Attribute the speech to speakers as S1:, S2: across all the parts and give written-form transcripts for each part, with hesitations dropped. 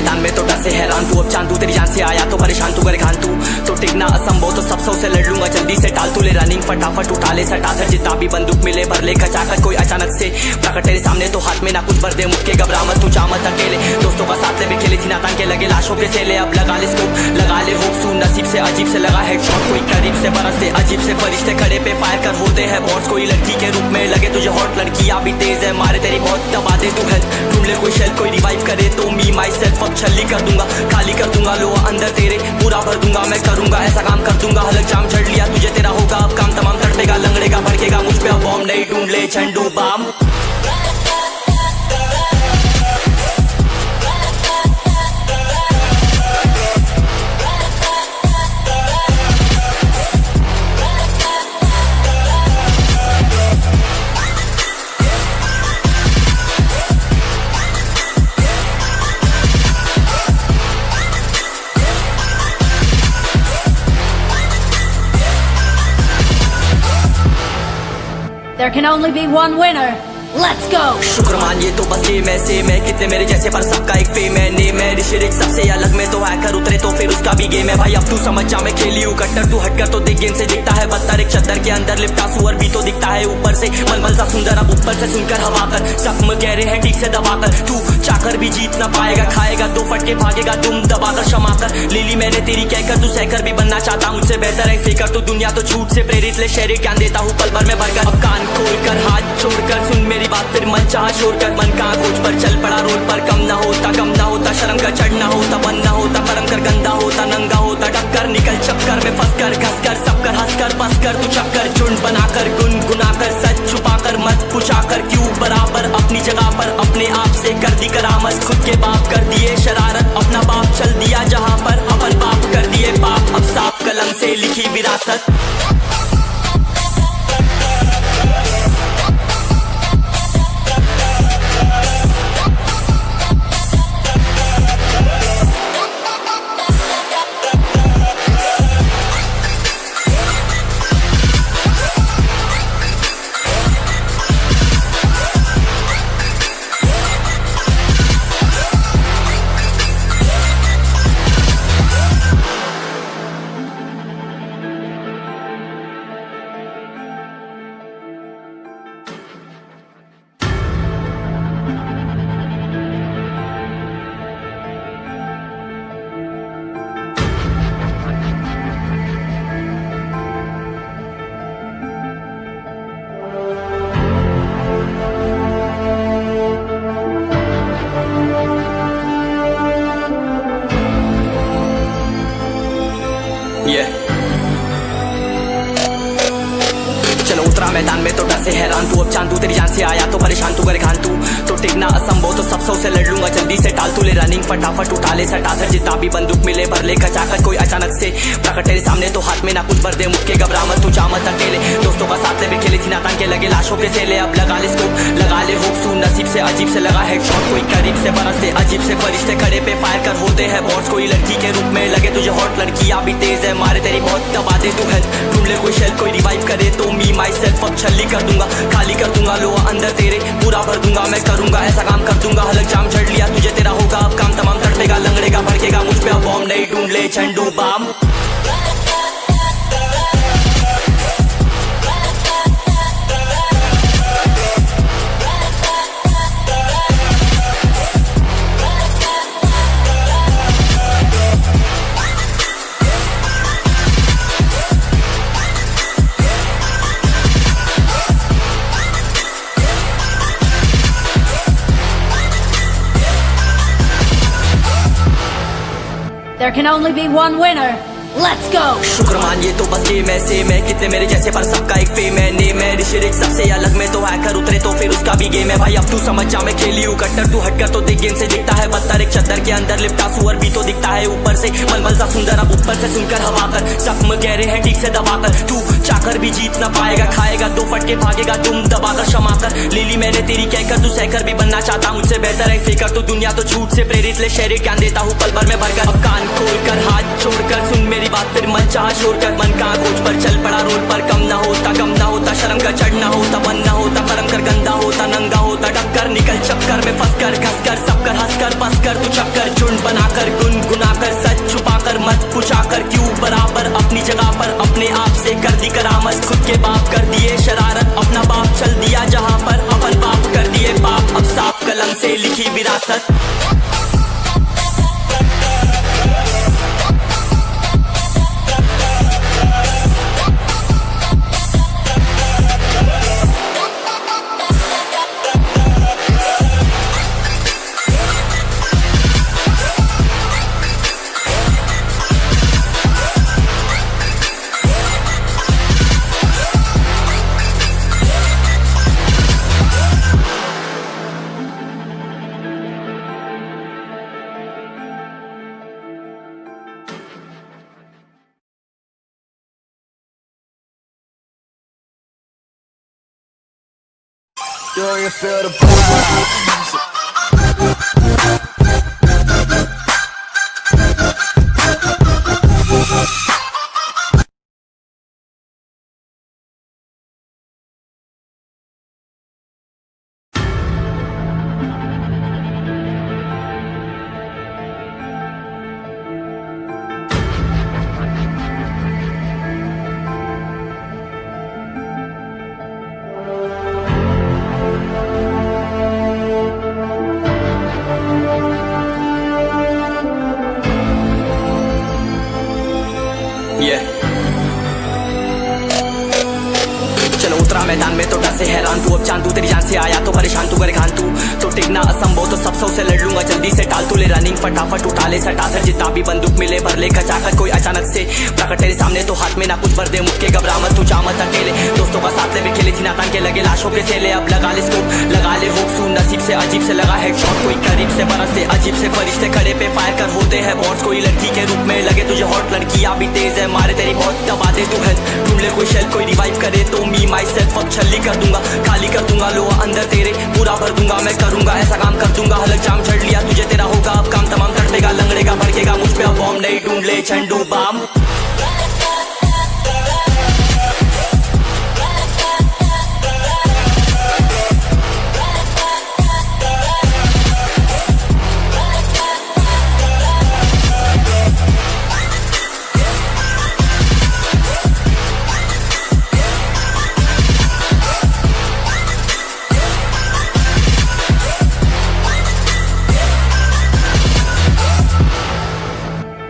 S1: मैदान में तो डर से हैरान तू, अब चांद तू तेरी जान से आया तो परेशान तू, करे खान तू तो टिकना असंभव, तो सब से लड़ लूंगा जल्दी से टाल तू ले रनिंग फटाफट उठा ले सटासट, जितना भी बंदूक मिले भर ले खचाखच, कोई अचानक से प्रकट तेरे सामने तो हाथ में ना कुछ भर दे, मुक्के घबरा मत तू चामत अकेले, दोस्तों का साथ ले भी खेले थी ना तान के लगे लाशों के सेले, अब लगा ले स्कोप लगा ले होप सू, नसीब से अजीब से लगा हेडशॉट, कोई करीब से बरसते अजीब से फरिश्ते खड़े पे फायर कर होते हैं बॉट्स, कोई लड़की के रूप में लगे तुझे हॉट, लड़कियां भी तेज है मारे तेरी बहुत दबा दे तू हेल्थ, ढूंढ ले कोई शेल कोई रिवाइव करे तो मी माई सेल्फ अब छल्ली कर दूंगा, खाली कर दूंगा लो अंदर तेरे पूरा भर दूंगा, मैं करूंगा ऐसा काम कर दूंगा, हलक जाम चढ़ लिया तुझे तेरा होगा अब काम तमाम, तड़पेगा लंगड़ेगा भड़केगा मुझ पे अब बॉम्ब नहीं, ढूंढ ले झंडू balm.
S2: There can only be one winner. Let's go!
S1: शुक्र मानिए तो बस ये मैं से मैं कितने मेरे जैसे पर सबका एक फेम है ने मैं ऋषिरिक सबसे अलग में तो हैकर उतरे तो फिर उसका भी गेम है भाई, अब तू समझ जा मैं खेली हूँ कट्टर, तू हटकर तो देख गेम से दिखता है बत्तर, एक चद्दर के अंदर लिपटा सुअर भी तो दिखता है ऊपर से मलमल सा सुंदर, अब ऊपर से सुनकर हवा कर जख्म कह रहे हैं ठीक से दबाकर, तू चाकर भी जीत ना पाएगा, खाएगा दो फटके भागेगा तुम दबाकर क्षमा कर, ले ली मैंने तेरी कहकर तू सहकर भी बनना चाहता मुझसे बेहतर है फेकर, तू दुनिया तो झूठ से प्रेरित ले शेर ज्ञान देता हूँ पल भर में भरकर, अब कान खोलकर हाथ छोड़कर सुन मेरी बात फिर मन चाह छोड़कर, मन कहाँ खोज पर चल पड़ा रोड पर, कम ना होता शर्म का चढ़ना होता बन ना होता परम कर गंदा होता नंगा होता, टक्कर निकल चक्कर में फंस कर घस कर सब कर हंस कर बस कर तू चक्कर झुंड बनाकर गुनगुनाकर सच छुपाकर मत पूछाकर क्यों बराबर अपनी जगह पर, अपने आप से कर दी करामत, खुद के बाप कर दिए शरारत, अपना बाप चल दिया जहाँ पर अपन बाप कर दिए बाप, अब साफ कलम से लिखी विरासत। चलो उतरा मैदान में तो डर से हैरान तू, अब चांद तू तेरी जान से आया तो परेशान तू, करे खान तू तो टिकना असंभव, तो सब से लड़ लूंगा जल्दी से टाल तू ले रनिंग फटाफट उठा ले सटासट, जितना भी बंदूक मिले भर ले खचाखच, कोई अचानक से प्रकट तेरे सामने तो हाथ में ना कुछ भर दे, मुक्के घबरा मत तू चामत अकेले, दोस्तों का साथ ले भी खेले थी ना तान के लगे लाशों के सेले, अब लगा ले स्कोप लगा ले होप सू, नसीब से अजीब से लगा हेडशॉट, कोई करीब से बरसते अजीब से फरिश्ते खड़े पे फायर कर होते हैं बॉट्स, कोई लड़की के रूप में लगे तुझे हॉट, लड़कियां भी तेज है मारे तेरी बहुत दबा दे तू हेल्थ, ढूंढ ले कोई शेल कोई रिवाइव करे तो मी माई सेल्फ अब छल्ली कर दूंगा, खाली कर दूंगा लो अंदर तेरे पूरा भर दूंगा, मैं करूंगा ऐसा काम कर दूंगा, हलक जाम चढ़ लिया तुझे तेरा होगा अब काम तमाम, तड़पेगा लंगड़ेगा भड़केगा मुझ पे अब बॉम्ब नहीं, ढूंढ ले झंडू balm.
S2: There can only be one winner. Let's go!
S1: शुक्र मानिए तो बस ये मैं से मैं कितने मेरे जैसे पर सबका एक फेम है ने मैं ऋषिरिक सबसे अलग में तो हैकर उतरे तो फिर उसका भी गेम है भाई, अब तू समझ जा मैं खेली हूँ कट्टर, तू हटकर तो देख गेम से दिखता है बत्तर, एक चद्दर के अंदर लिपटा सुअर भी तो दिखता है ऊपर से मलमल सा सुंदर, अब ऊपर से सुनकर हवा कर जख्म कह रहे हैं ठीक से दबाकर, तू चाकर भी जीत ना पाएगा, खाएगा दो फटके भागेगा तुम दबाकर क्षमा कर, ले ली मैंने तेरी कहकर तू सहकर भी बनना चाहता मुझसे बेहतर है फेकर, तू दुनिया तो झूठ से प्रेरित ले शेर ज्ञान देता हूँ पल भर में भरकर, अब कान खोलकर हाथ छोड़कर सुन मेरी बात फिर मन चाह शोर कर मन का खोज पर चल पड़ा रोड पर कम ना होता शर्म का चढ़ना होता बनना होता परम कर गंदा होता नंगा होता टक्कर निकल चक्कर में फंस कर घस कर सब कर हंस कर बस कर तू चक्कर झुंड बनाकर गुनगुना कर सच छुपा कर मत पूछा कर क्यों बराबर अपनी जगह पर अपने आप से कर दी करामत खुद के बाप कर दिए शरारत अपना बाप चल दिया जहां पर अपन बाप कर दिए बाप अब साफ कलम से लिखी विरासत
S3: Yo, you feel the vibe.
S1: चलो उतरा मैदान में तो डर से हैरान तू अब चांद तू तेरी जान से आया तो परेशान तू करे खान तू तो टिकना असंभव तो सब सौ से लड़ लूंगा जल्दी से टाल तू ले रनिंग फटाफट उठा ले सटा सर जितना भी बंदूक मिले भर ले खचाकर कोई अचानक से प्रकट तेरे सामने तो हाथ में ना कुछ भर दे मुक्के घबरा मत तू जा मत अकेले दोस्तों का साथ ले खेले थी नातान के लगे लाशों के सेले अब लगा ले स्कोप लगा ले होप सू नसीब से अजीब से लगा हेडशॉट कोई करीब से बरसते अजीब से फरिश्ते खड़े पे फायर कर होते हैं बॉट्स कोई लड़की के रूप में लगे तुझे हॉट लड़कियां भी तेज है मारे तेरी बहुत दबा दे तू हेल्थ ढूंढ ले कोई शेल कोई रिवाइव करे तो मी माई सेल्फ अब छल्ली कर दूंगा खाली कर दूंगा लोहा अंदर तेरे पूरा भर दूंगा मैं करूंगा ऐसा काम कर दूंगा हलक जाम चढ़ लिया तुझे तेरा होगा अब काम तमाम तड़पेगा लंगड़ेगा भड़केगा मुझ पे अब बॉम्ब नहीं ढूंढ ले झंडू balm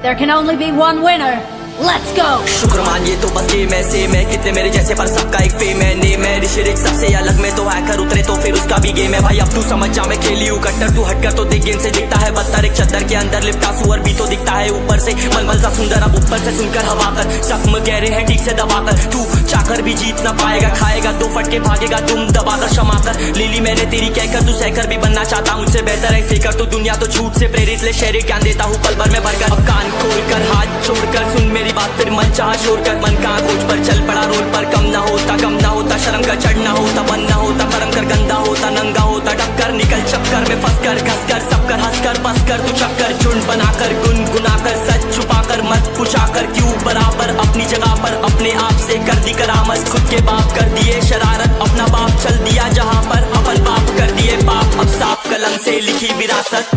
S2: There can only be one winner. Let's go!
S1: शुक्र मानिए तो बस गेम ऐसे मैं कितने मेरे जैसे पर सबका एक फेम है नेम है ऋषिरिक सबसे अलग में तो हैकर उतरे तो फिर उसका भी गेम है भाई अब तू समझ जा मैं खेली हूँ कट्टर तू हटकर तो देख गेम से दिखता है बदतर एक चद्दर के अंदर लिपटा सुअर भी तो दिखता है ऊपर से मलमल सा सुंदर अब ऊपर से सुनकर हवा कर जख्म गहरे हैं ठीक से दबाकर तू चाकर भी जीत ना पाएगा खाएगा दो फटके भागेगा तुम दबाकर क्षमा कर लीली मैंने तेरी कहकर तू सहकर भी बनना चाहता मुझसे बेहतर है फेकर तो दुनिया तो झूठ से प्रेरित ले शहरी ज्ञान देता हूँ पल भर में भरकर अब कान खोल कर हाथ छोड़कर सुन मेरी बात फिर मन चाह शोर कर मन का खोज पर चल पड़ा रोड पर कम ना होता शर्म का चढ़ना होता बनना होता परम कर गंदा होता नंगा होता टक्कर निकल चक्कर में फंस कर घस कर सब कर हंस कर बस कर तू चक्कर झुंड बनाकर गुनगुना कर सच छुपा कर मत पूछा कर क्यों बराबर अपनी जगह पर अपने आप से कर दी करामत खुद के बाप कर दिए शरारत अपना बाप चल दिया जहां पर अपन बाप कर दिए बाप अब साफ कलम से लिखी विरासत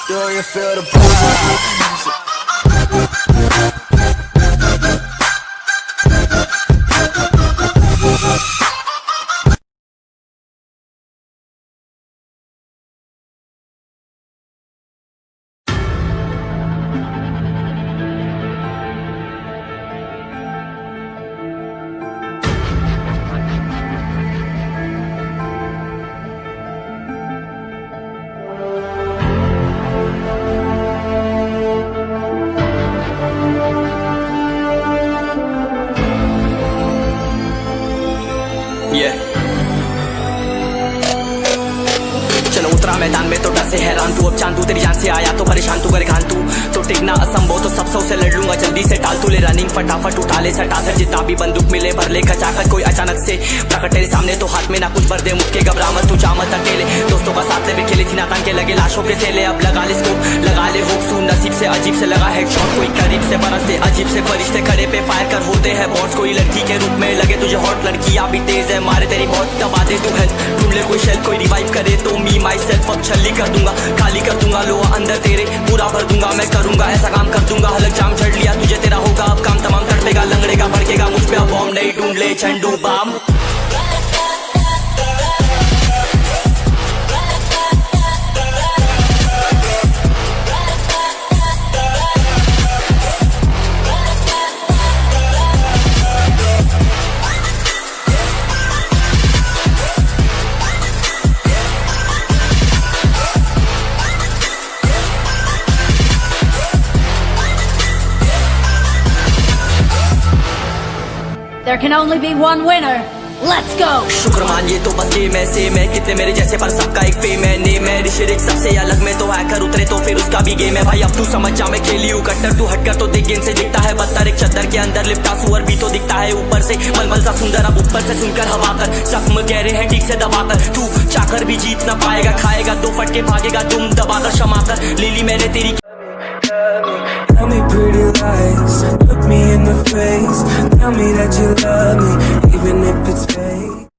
S3: Yo, you feel the vibe.
S1: मैदान में तो डर से हैरान तू, अब चांदू तेरी जान से आया तो परेशान तू, करे घान तू तो टिकना असंभव, तो सब से लड़ लूंगा जल्दी से टाल तू, ले रनिंग फटाफट उठा ले सटा सर, जितना भी बंदूक मिले भर ले खचाकर, कोई अचानक से प्रकट तेरे सामने तो हाथ में ना कुछ भर दे, मुझके घबरा मत तू जा मत अकेले, दोस्तों का साथ ले खेले थी नातान के लगे लाशों के सेले, अब लगा ले स्कोप लगा ले होप सुन नसीब से अजीब से लगा हेडशॉट, कोई करीब से बरसते अजीब से फरिश्ते खड़े पे फायर कर होते हैं बॉट्स, कोई लड़की के रूप में लगे तुझे हॉट, लड़कियां भी तेज है मारे तेरी बहुत दबा दे तू हेल्थ, ढूंढ ले कोई शेल कोई रिवाइव करे तो मी माई सेल्फ अब छल्ली कर दूंगा, खाली कर दूंगा लोहा अंदर तेरे पूरा भर दूंगा, मैं करूंगा ऐसा काम कर दूंगा, हलक जाम झड़ लिया तुझे तेरा होगा अब काम तमाम, तड़पेगा लंगड़ेगा भड़केगा मुझ पे अब बॉम्ब नहीं, ढूंढ ले झंडू balm.
S2: There can only be one winner. Let's go!
S1: शुक्र मानिए तो बस गेम ऐसे मैं कितने मेरे जैसे पर सबका एक फेम है नेम है, ऋषिरिक सबसे अलग में तो हैकर उतरे तो फिर उसका भी गेम है भाई, अब तू समझ जा मैं खेली हूँ कट्टर, तू हटकर तो देख गेम से दिखता है बदतर, एक चद्दर के अंदर लिपटा सुअर भी तो दिखता है ऊपर से मलमल सा सुंदर, अब ऊपर से सुनकर हवा कर जख्म गहरे हैं ठीक से दबाकर, तू चाकर भी जीत ना पाएगा, खाएगा दो फटके भागेगा दुम दबाकर क्षमा कर, ले ली मैंने तेरी।
S3: Tell me pretty lies, look me in the face, tell me that you love me, even if it's fake.